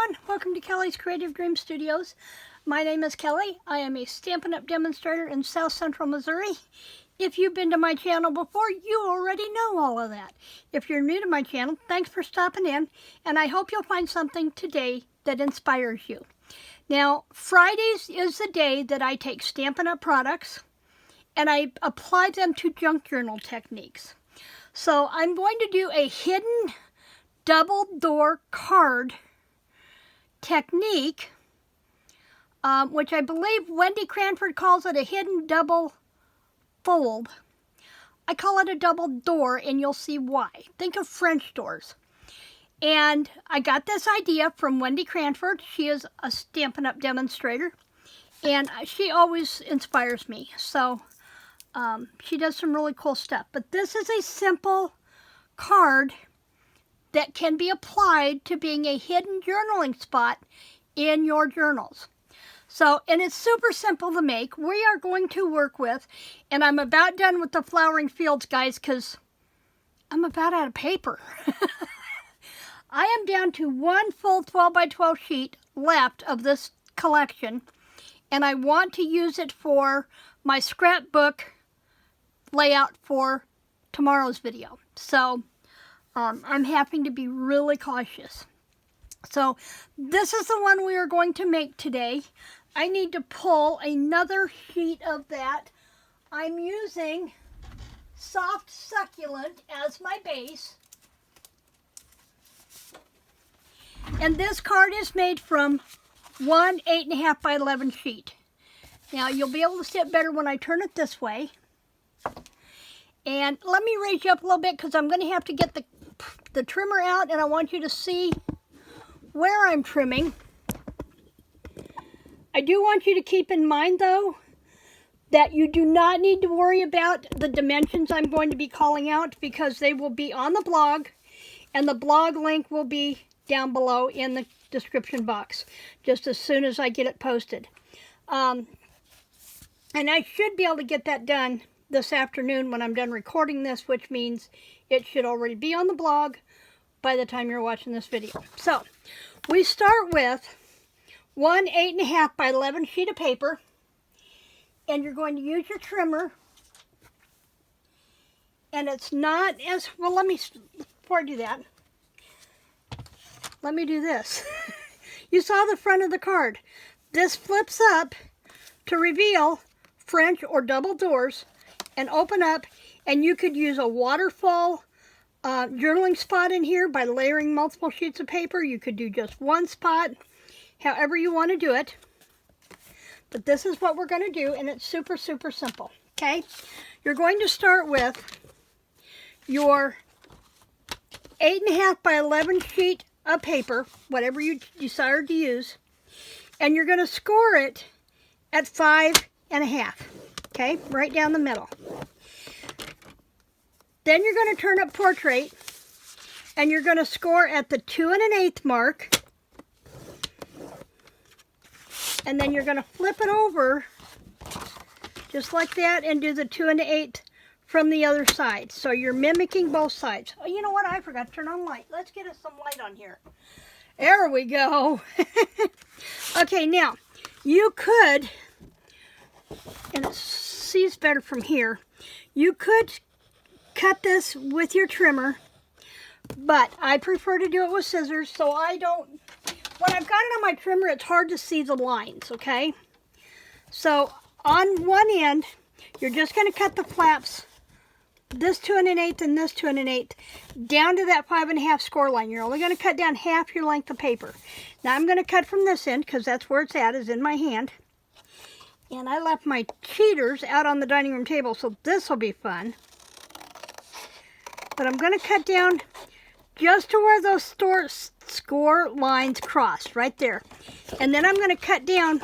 everyone, welcome to Kelly's Creative Dream Studios. My name is Kelly. I am a Stampin' Up! Demonstrator in South Central Missouri. If you've been to my channel before, you already know all of that. If you're new to my channel, thanks for stopping in, and I hope you'll find something today that inspires you. Now, Fridays is the day that I take Stampin' Up! Products and I apply them to junk journal techniques. So I'm going to do a hidden double door card technique, which I believe Wendy Cranford calls it a hidden double fold. I call it a double door, and you'll see why. Think of French doors. And I got this idea from Wendy Cranford. She is a Stampin' Up! Demonstrator, and she always inspires me. So she does some really cool stuff. But this is a simple card that can be applied to being a hidden journaling spot in your journals. So, and it's super simple to make. We are going to work with, and I'm about done with the flowering fields, guys, because I'm about out of paper. I am down to one full 12 by 12 sheet left of this collection, and I want to use it for my scrapbook layout for tomorrow's video. So, I'm having to be really cautious. So this is the one we are going to make today. I need to pull another sheet of that. I'm using Soft Succulent as my base. And this card is made from one 8.5 by 11 sheet. Now you'll be able to see it better when I turn it this way. And let me raise you up a little bit because I'm going to have to get the trimmer out, and I want you to see where I'm trimming. I do want you to keep in mind, though, that you do not need to worry about the dimensions I'm going to be calling out, because they will be on the blog, and the blog link will be down below in the description box just as soon as I get it posted. And I should be able to get that done this afternoon when I'm done recording this, which means it should already be on the blog by the time you're watching this video. So we start with one 8.5 by 11 sheet of paper, and you're going to use your trimmer. And it's not as well. Before I do that, let me do this. You saw the front of the card. This flips up to reveal French or double doors and open up, and you could use a waterfall journaling spot in here by layering multiple sheets of paper. You could do just one spot, however you want to do it. But this is what we're going to do, and it's super, super simple. Okay? You're going to start with your 8.5 by 11 sheet of paper, whatever you desire to use, and you're going to score it at 5.5. Okay? Right down the middle. Then you're going to turn up Portrait, and you're going to score at the 2 1/8 mark. And then you're going to flip it over just like that and do the 2 1/8 from the other side. So you're mimicking both sides. Oh, you know what? I forgot to turn on light. Let's get us some light on here. There we go. Okay, now you could, and it sees better from here, you could cut this with your trimmer, but I prefer to do it with scissors, so I don't, when I've got it on my trimmer, it's hard to see the lines, okay? So on one end, you're just going to cut the flaps, this 2 1/8 and this 2 1/8, down to that 5.5 score line. You're only going to cut down half your length of paper. Now I'm going to cut from this end, because that's where it's at, is in my hand. And I left my cheaters out on the dining room table, so this will be fun. But I'm going to cut down just to where those score lines cross, right there. And then I'm going to cut down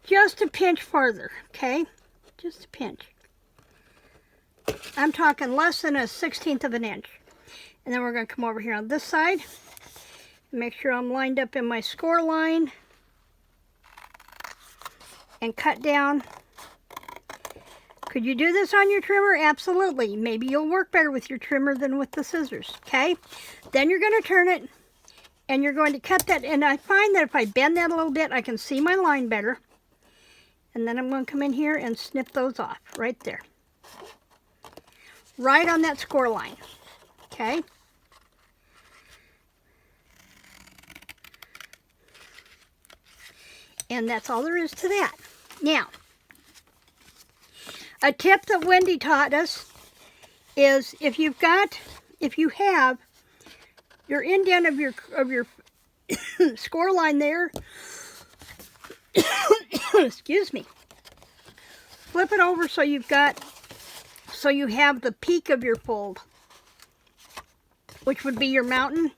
just a pinch farther, okay? Just a pinch. I'm talking less than a 1/16 of an inch. And then we're going to come over here on this side and make sure I'm lined up in my score line and cut down. Could you do this on your trimmer? Absolutely. Maybe you'll work better with your trimmer than with the scissors, okay? Then you're going to turn it And you're going to cut that, and I find that if I bend that a little bit, I can see my line better. And then I'm going to come in here and snip those off right there. Right on that score line, okay? And that's all there is to that. Now, a tip that Wendy taught us is if you have your indent of your score line there, excuse me, flip it over so you have the peak of your fold, which would be your mountain.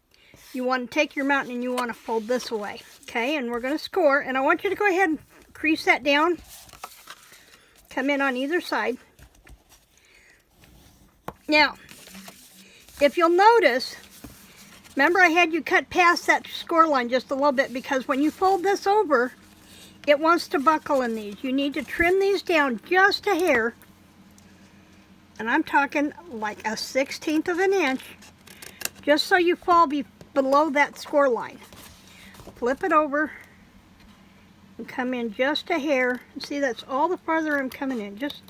You want to take your mountain and you want to fold this away, okay? And we're going to score, and I want you to go ahead and crease that down. Come in on either side. Now, if you'll notice, remember I had you cut past that score line just a little bit, because when you fold this over, it wants to buckle in these. You need to trim these down just a hair, and I'm talking like a 1/16 of an inch, just so you fall below that score line. Flip it over and come in just a hair. See, that's all the farther I'm coming in, just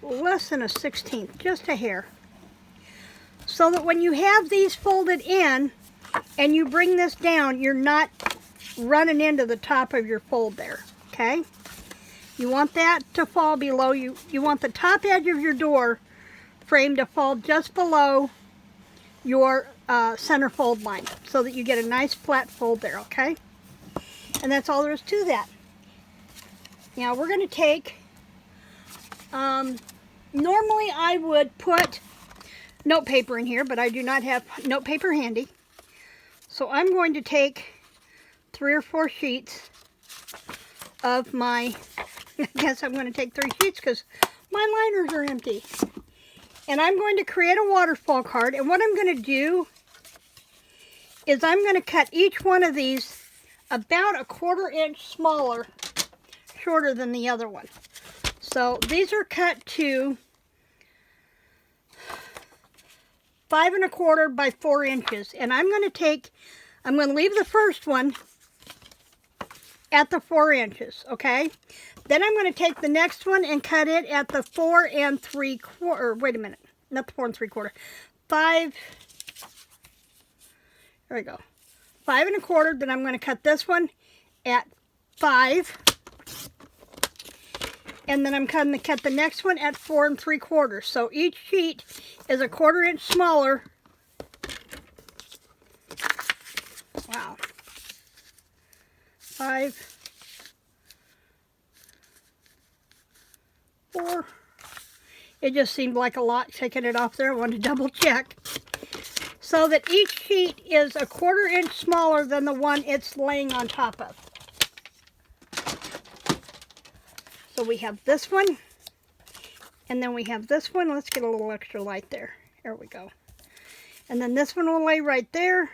less than a 1/16, just a hair. So that when you have these folded in and you bring this down, you're not running into the top of your fold there, okay? You want that to fall below you. You want the top edge of your door frame to fall just below your center fold line, so that you get a nice flat fold there, okay? And that's all there is to that. Now we're going to take, normally I would put note paper in here, but I do not have note paper handy. So I'm going to take 3 or 4 sheets of my, I guess I'm going to take 3 sheets because my liners are empty. And I'm going to create a waterfall card, and what I'm going to do is I'm going to cut each one of these about a 1/4 inch smaller, shorter than the other one. So these are cut to 5 1/4 by 4 inches, and I'm going to leave the first one at the 4 inches, okay? Then I'm going to take the next one and cut it at the 4 3/4, wait a minute, not the 4 3/4, 5, there we go, 5 1/4, then I'm going to cut this one at 5, and then I'm going to cut the next one at 4 3/4. So each sheet is a 1/4 inch smaller. Wow. 5, 4. It just seemed like a lot taking it off there. I wanted to double check. So that each sheet is a 1/4 inch smaller than the one it's laying on top of. So we have this one, and then we have this one. Let's get a little extra light there. There we go. And then this one will lay right there.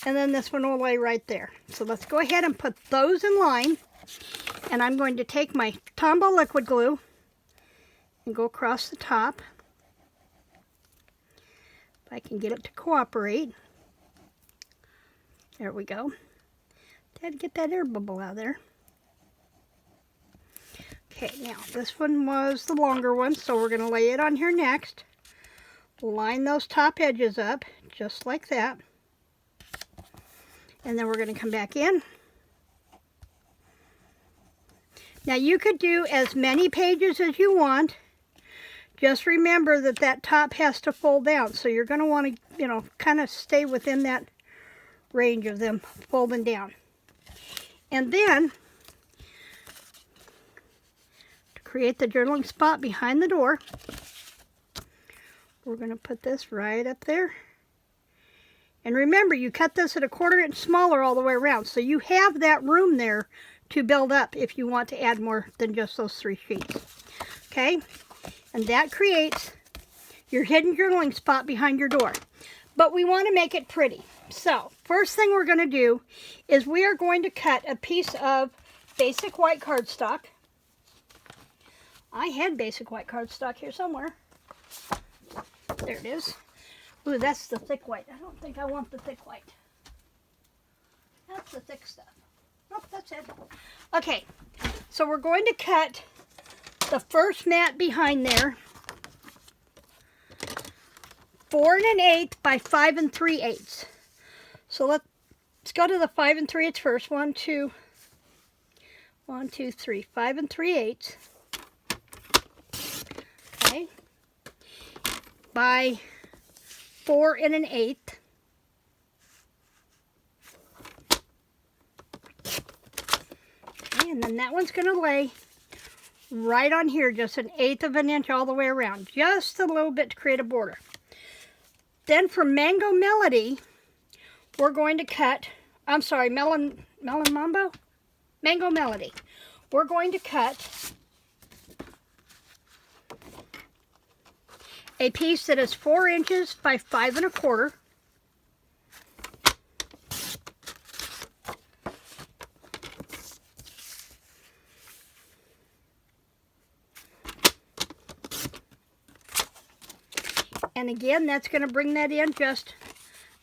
And then this one will lay right there. So let's go ahead and put those in line. And I'm going to take my Tombow liquid glue and go across the top. If I can get it to cooperate. There we go. Had to get that air bubble out of there. Okay, now this one was the longer one, so we're going to lay it on here next. Line those top edges up, just like that. And then we're going to come back in. Now you could do as many pages as you want. Just remember that that top has to fold down, so you're going to want to, kind of stay within that range of them folding down. And then, to create the journaling spot behind the door, we're going to put this right up there. And remember, you cut this at a 1/4 inch smaller all the way around, so you have that room there to build up if you want to add more than just those 3 sheets. Okay? And that creates your hidden journaling spot behind your door. But we want to make it pretty. So, first thing we're going to do is we are going to cut a piece of basic white cardstock. I had basic white cardstock here somewhere. There it is. Ooh, that's the thick white. I don't think I want the thick white. That's the thick stuff. Nope, that's it. Okay, so we're going to cut the first mat behind there 4 1/8 by 5 3/8. So let's go to the 5 3/8 first. 1, 2, 3, 5 3/8. Okay, by 4 1/8. Okay, and then that one's going to lay right on here, just 1/8 of an inch all the way around, just a little bit to create a border. Then for Mango Melody, we're going to cut, I'm sorry, Melon Mambo? Mango Melody. We're going to cut a piece that is 4 inches by 5 1/4. And again, that's going to bring that in just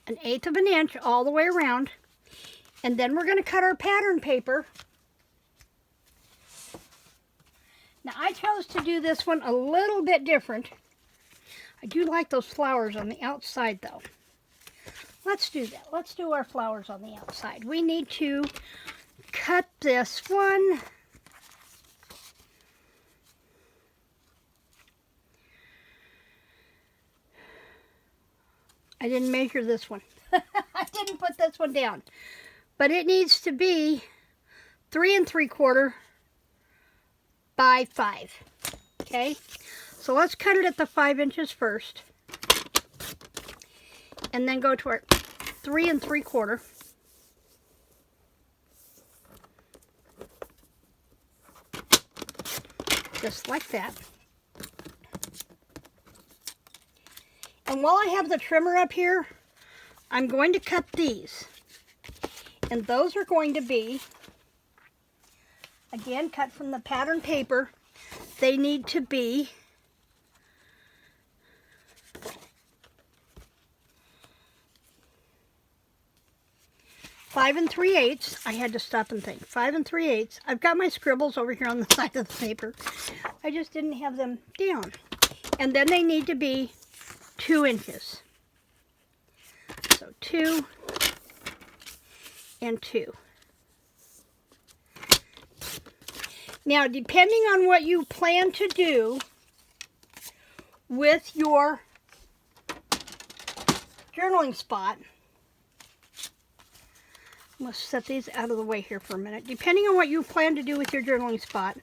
1/8 of an inch all the way around. And then we're going to cut our pattern paper. Now, I chose to do this one a little bit different. I do like those flowers on the outside, though. Let's do that. Let's do our flowers on the outside. We need to cut this one. I didn't measure this one. I didn't put this one down. But it needs to be 3 3/4 by 5. Okay? So let's cut it at the 5 inches first. And then go to our 3 3/4. Just like that. And while I have the trimmer up here, I'm going to cut these. And those are going to be, again, cut from the pattern paper. They need to be 5 3/8. I had to stop and think. 5 3/8. I've got my scribbles over here on the side of the paper. I just didn't have them down. And then they need to be 2 inches. So 2 and 2. Now, depending on what you plan to do with your journaling spot, I'm going to set these out of the way here for a minute. Depending on what you plan to do with your journaling spot,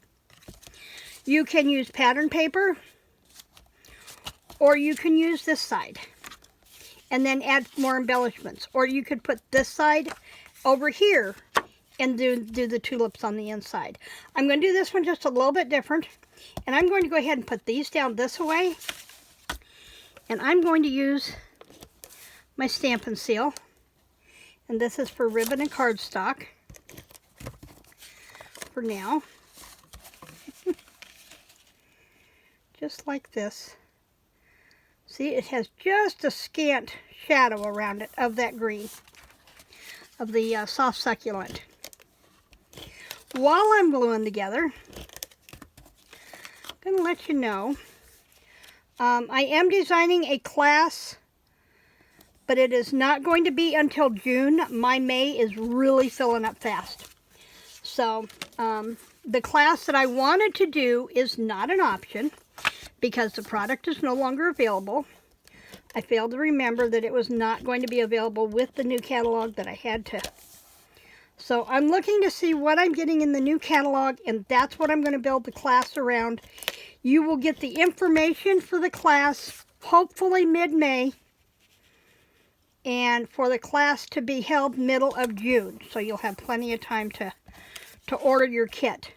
you can use pattern paper, or you can use this side and then add more embellishments. Or you could put this side over here and do the tulips on the inside. I'm going to do this one just a little bit different. And I'm going to go ahead and put these down this way. And I'm going to use my Stampin' Seal. And this is for ribbon and cardstock for now. Just like this. See, it has just a scant shadow around it of that green, of the soft succulent. While I'm gluing together, I'm going to let you know, I am designing a class, but it is not going to be until June. My May is really filling up fast. So, the class that I wanted to do is not an option, because the product is no longer available. I failed to remember that it was not going to be available with the new catalog that I had to. So I'm looking to see what I'm getting in the new catalog, and that's what I'm going to build the class around. You will get the information for the class hopefully mid-May, and for the class to be held middle of June. So you'll have plenty of time to order your kit.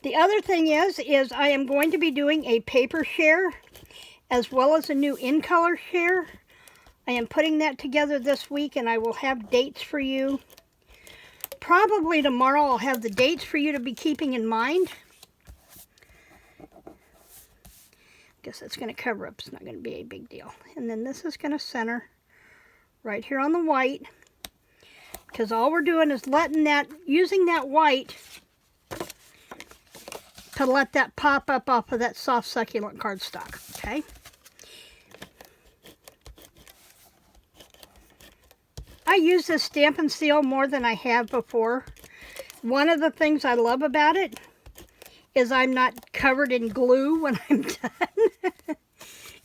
The other thing is I am going to be doing a paper share as well as a new in-color share. I am putting that together this week, and I will have dates for you. Probably tomorrow I'll have the dates for you to be keeping in mind. guess it's going to cover up. It's not going to be a big deal. And then this is going to center right here on the white, because all we're doing is using that white to let that pop up off of that soft succulent cardstock, okay? I use this Stamp and Seal more than I have before. One of the things I love about it is I'm not covered in glue when I'm done.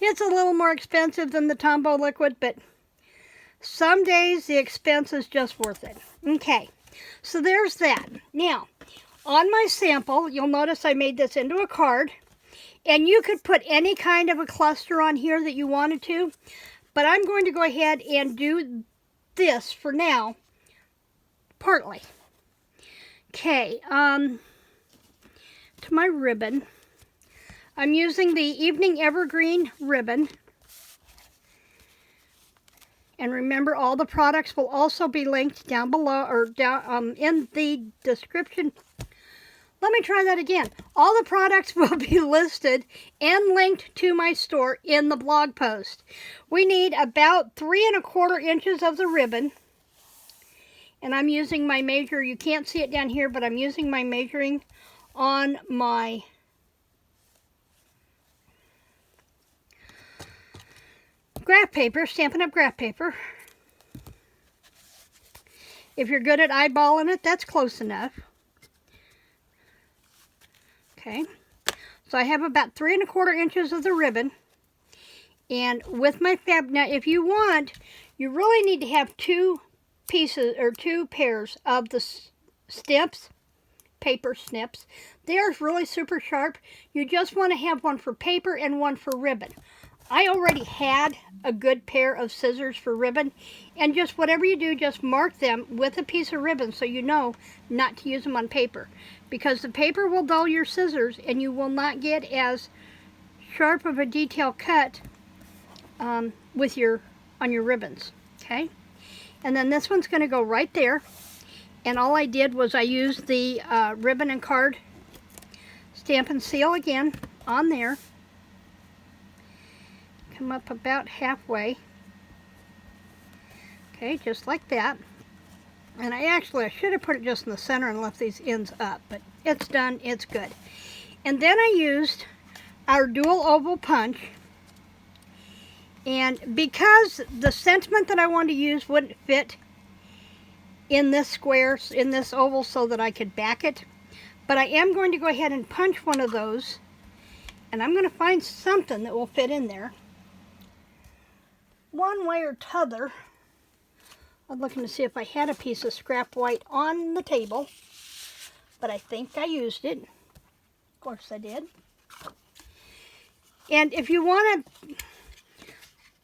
It's a little more expensive than the Tombow liquid, but some days the expense is just worth it. Okay, so there's that. Now, on my sample, you'll notice I made this into a card, and you could put any kind of a cluster on here that you wanted to, but I'm going to go ahead and do this for now, partly. Okay, to my ribbon, I'm using the Evening Evergreen ribbon. And remember, all the products will also be linked down below, or down in the description. Let me try that again. All the products will be listed and linked to my store in the blog post. We need about 3 1/4 inches of the ribbon. And I'm using my measure. You can't see it down here, but I'm using my measuring on my graph paper, Stampin' Up! Graph paper. If you're good at eyeballing it, that's close enough. Okay, so I have about 3 1/4 inches of the ribbon. And with my fab, now if you want, you really need to have 2 pieces or 2 pairs of the snips, paper snips. They are really super sharp. You just want to have one for paper and one for ribbon. I already had a good pair of scissors for ribbon, and just whatever you do, just mark them with a piece of ribbon so you know not to use them on paper, because the paper will dull your scissors and you will not get as sharp of a detail cut on your ribbons. Okay, and then this one's going to go right there, and all I did was I used the ribbon and card Stamp and Seal again on there. Come up about halfway. Okay, just like that. And I should have put it just in the center and left these ends up, but it's done, it's good. And then I used our dual oval punch, and because the sentiment that I wanted to use wouldn't fit in this square, in this oval, so that I could back it, but I am going to go ahead and punch one of those, and I'm going to find something that will fit in there. One way or t'other, I'm looking to see if I had a piece of scrap white on the table, but I think I used it. Of course I did. And if you want to,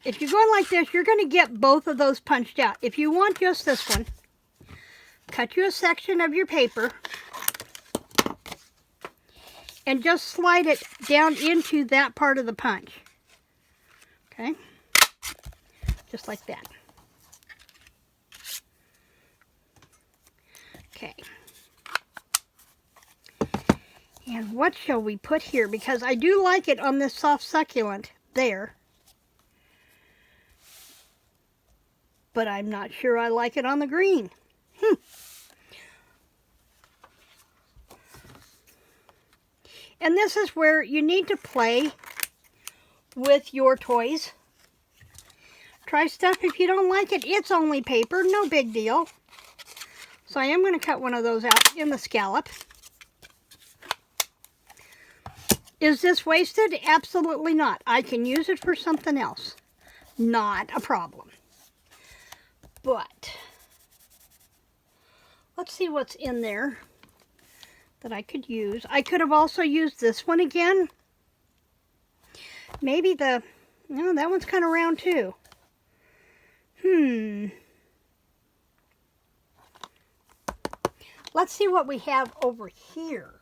if you're going like this, you're going to get both of those punched out. If you want just this one, cut you a section of your paper and just slide it down into that part of the punch. Okay? Just like that. Okay. And what shall we put here? Because I do like it on this soft succulent there. But I'm not sure I like it on the green. And this is where you need to play with your toys. Try stuff. If you don't like it, it's only paper, no big deal. So I am going to cut one of those out in the scallop. Is this wasted? Absolutely not. I can use it for something else. Not a problem. But let's see what's in there that I could use. I could have also used this one again. Maybe that one's kind of round too. Let's see what we have over here.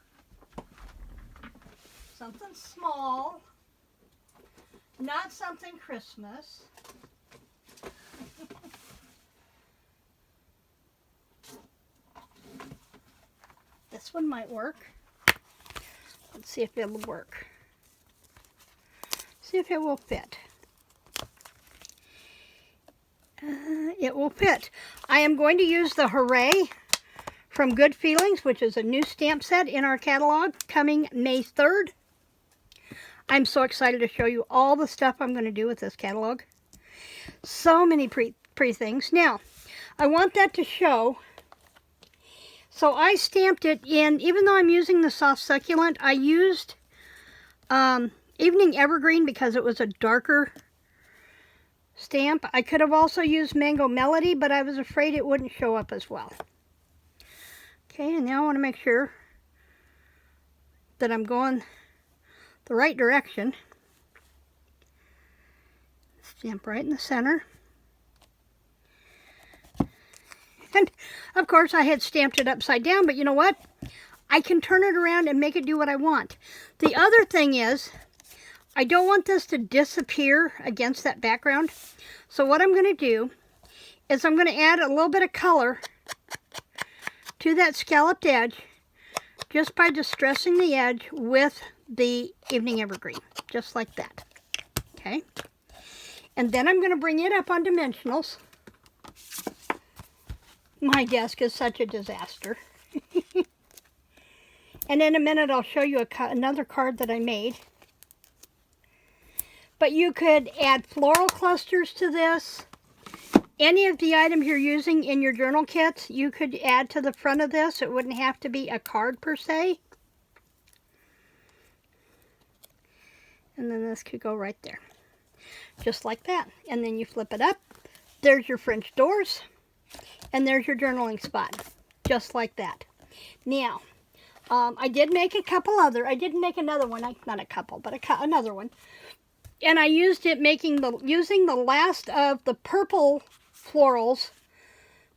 Something small, not something Christmas. This one might work. Let's see if it'll work. See if it will fit. It will fit. I am going to use the Hooray from Good Feelings, which is a new stamp set in our catalog coming May 3rd. I'm so excited to show you all the stuff I'm going to do with this catalog. So many pretty things. Now, I want that to show. So I stamped it in, even though I'm using the soft succulent, I used Evening Evergreen because it was a darker stamp. I could have also used Mango Melody, but I was afraid it wouldn't show up as well. Okay, and now I want to make sure that I'm going the right direction. Stamp right in the center. And of course I had stamped it upside down, but you know what? I can turn it around and make it do what I want. The other thing is, I don't want this to disappear against that background. So what I'm going to do is I'm going to add a little bit of color to that scalloped edge just by distressing the edge with the Evening Evergreen, just like that. Okay? And then I'm going to bring it up on dimensionals. My desk is such a disaster. And in a minute I'll show you another card that I made. But you could add floral clusters to this. Any of the items you're using in your journal kits, you could add to the front of this. It wouldn't have to be a card per se. And then this could go right there. Just like that. And then you flip it up. There's your French doors. And there's your journaling spot. Just like that. Now, I did make a couple other. I didn't make another one. Not a couple, but another one. And I used it using the last of the purple florals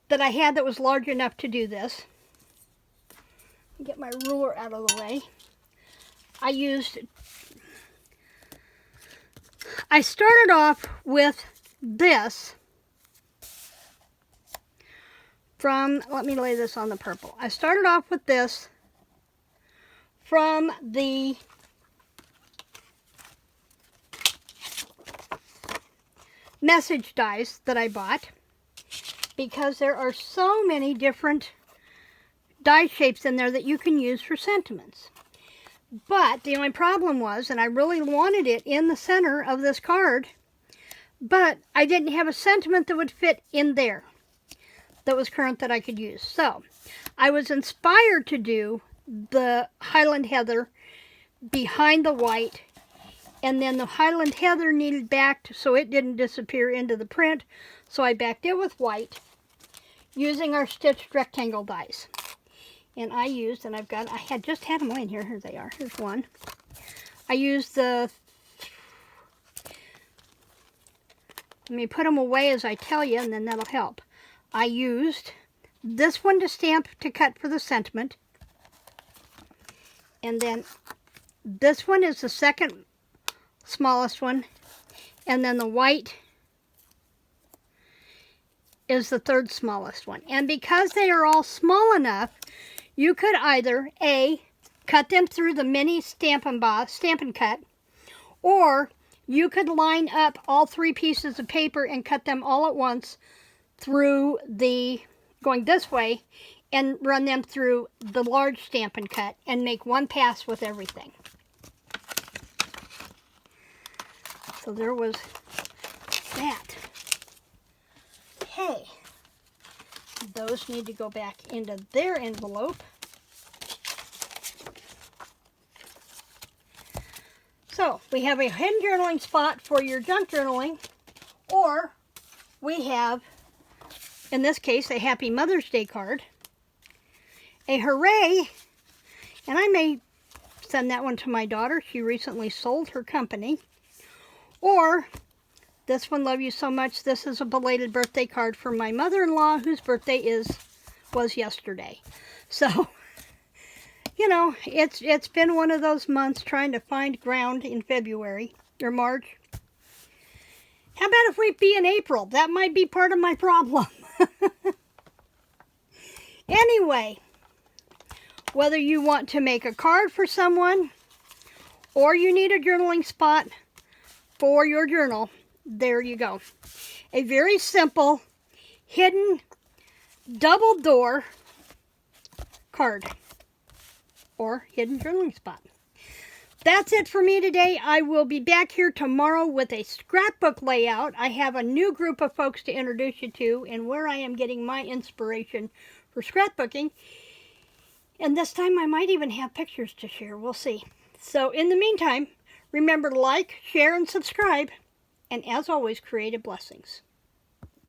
that I had that was large enough to do this. Get my ruler out of the way. I started off with this from, let me lay this on the purple. I started off with this from the message dies that I bought, because there are so many different die shapes in there that you can use for sentiments. But the only problem was, and I really wanted it in the center of this card, but I didn't have a sentiment that would fit in there that was current that I could use. So I was inspired to do the Highland Heather behind the white, and then the Highland Heather needed backed so it didn't disappear into the print, so I backed it with white using our stitched rectangle dies. And I used, and I had just had them laying here. Here they are. Here's one. I used let me put them away as I tell you, and then that'll help. I used this one to stamp to cut for the sentiment. And then this one is the second smallest one. And then the white is the third smallest one. And because they are all small enough, you could either A, cut them through the mini Stampin' Cut, or you could line up all three pieces of paper and cut them all at once through going this way, and run them through the large Stampin' Cut and make one pass with everything. So there was that. Okay, those need to go back into their envelope. So we have a hidden journaling spot for your junk journaling, or we have, in this case, a Happy Mother's Day card, a Hooray, and I may send that one to my daughter. She recently sold her company. Or this one, Love You So Much. This is a belated birthday card for my mother-in-law, whose birthday was yesterday. So, you know, it's been one of those months trying to find ground in February or March. How about if we be in April? That might be part of my problem. Anyway, whether you want to make a card for someone or you need a journaling spot, for your journal. There you go. A very simple hidden double door card or hidden journaling spot. That's it for me today. I will be back here tomorrow with a scrapbook layout. I have a new group of folks to introduce you to and where I am getting my inspiration for scrapbooking. And this time I might even have pictures to share. We'll see. So in the meantime, remember to like, share, and subscribe. And as always, creative blessings.